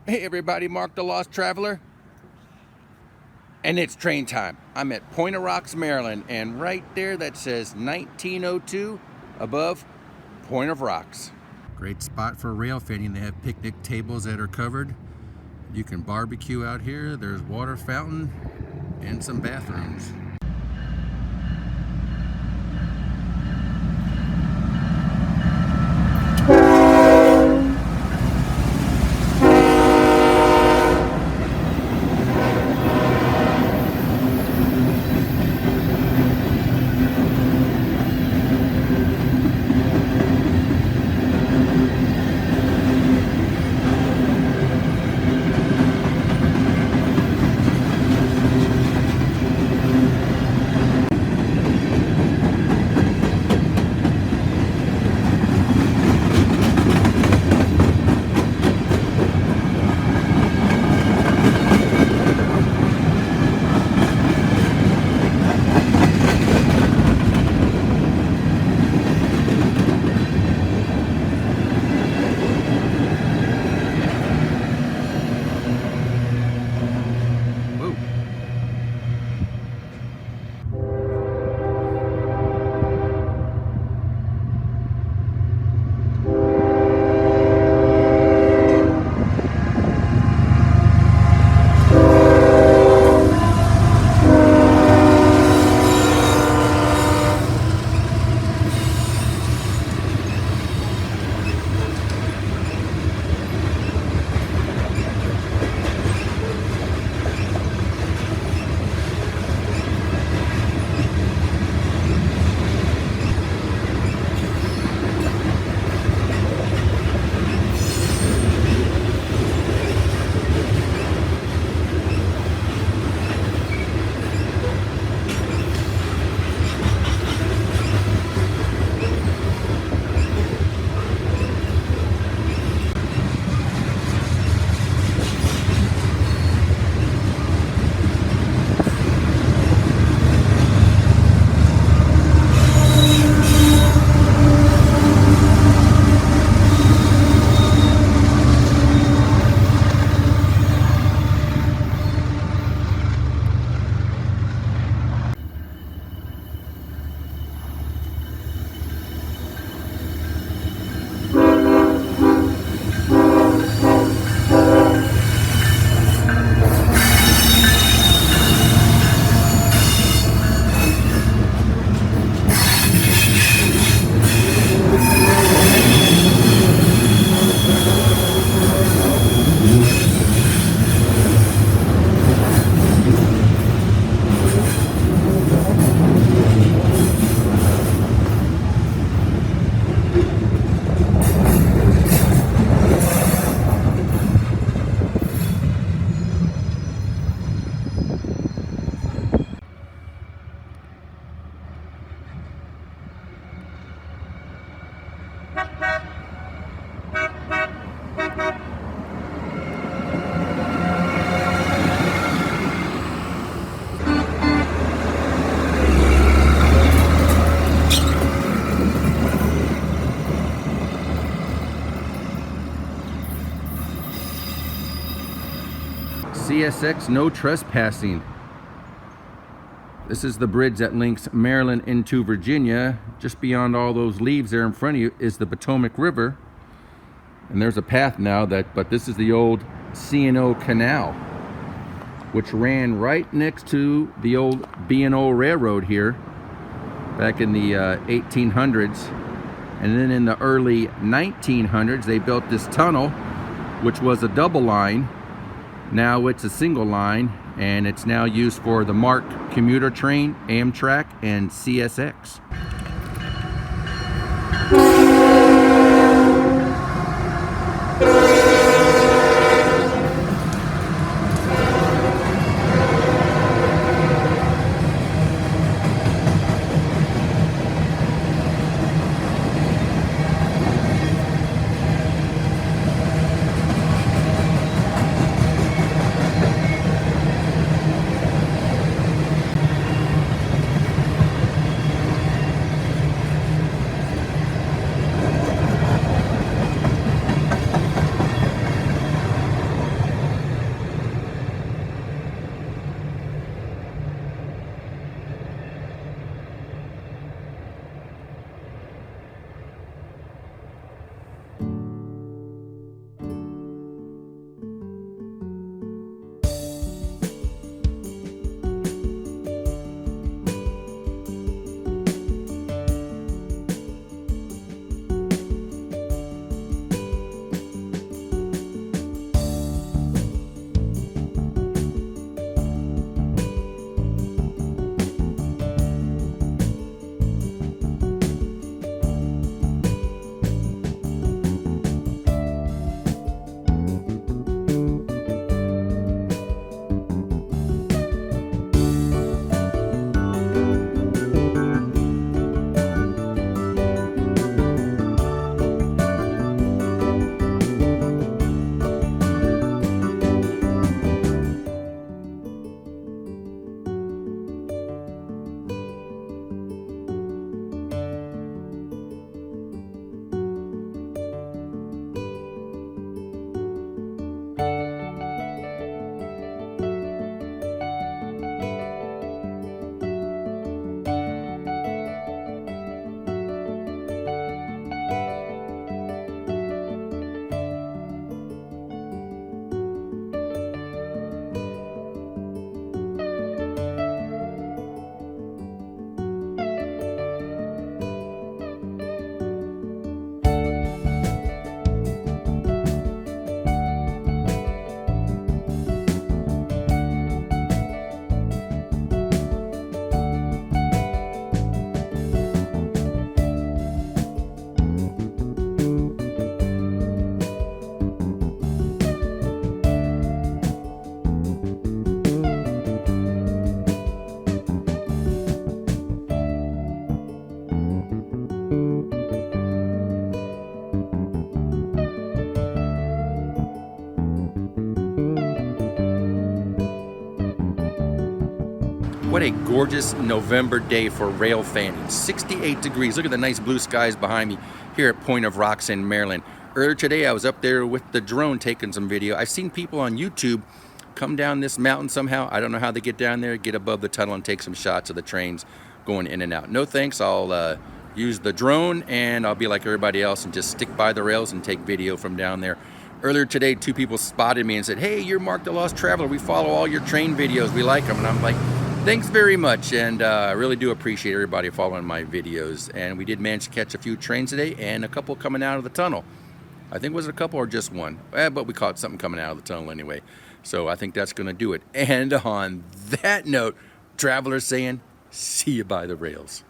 Hey everybody, Mark the Lost Traveler. And it's train time. I'm at Point of Rocks, Maryland, and right there that says 1902 above Point of Rocks. Great spot for rail fanning. They have picnic tables that are covered. You can barbecue out here. There's water fountain and some bathrooms. CSX no trespassing. This is the bridge that links Maryland into Virginia. Just beyond all those leaves there in front of you is the Potomac River. And there's a path now but this is the old C&O Canal, which ran right next to the old B&O Railroad here back in the 1800s. And then in the early 1900s, they built this tunnel, which was a double line. Now it's a single line, and it's now used for the MARC commuter train, Amtrak, and CSX. What a gorgeous November day for rail fanning. 68 degrees. Look at the nice blue skies behind me here at Point of Rocks in Maryland. Earlier today I was up there with the drone taking some video. I've seen people on YouTube come down this mountain somehow. I don't know how they get down there, get above the tunnel and take some shots of the trains going in and out. No thanks, I'll use the drone and I'll be like everybody else and just stick by the rails and take video from down there. Earlier today, 2 people spotted me and said, "Hey, you're Mark the Lost Traveler. We follow all your train videos. We like them." And I'm like, thanks very much. And I really do appreciate everybody following my videos. And we did manage to catch a few trains today and a couple coming out of the tunnel. I think, was it a couple or just one? But we caught something coming out of the tunnel anyway. So I think that's going to do it. And on that note, travelers saying, see you by the rails.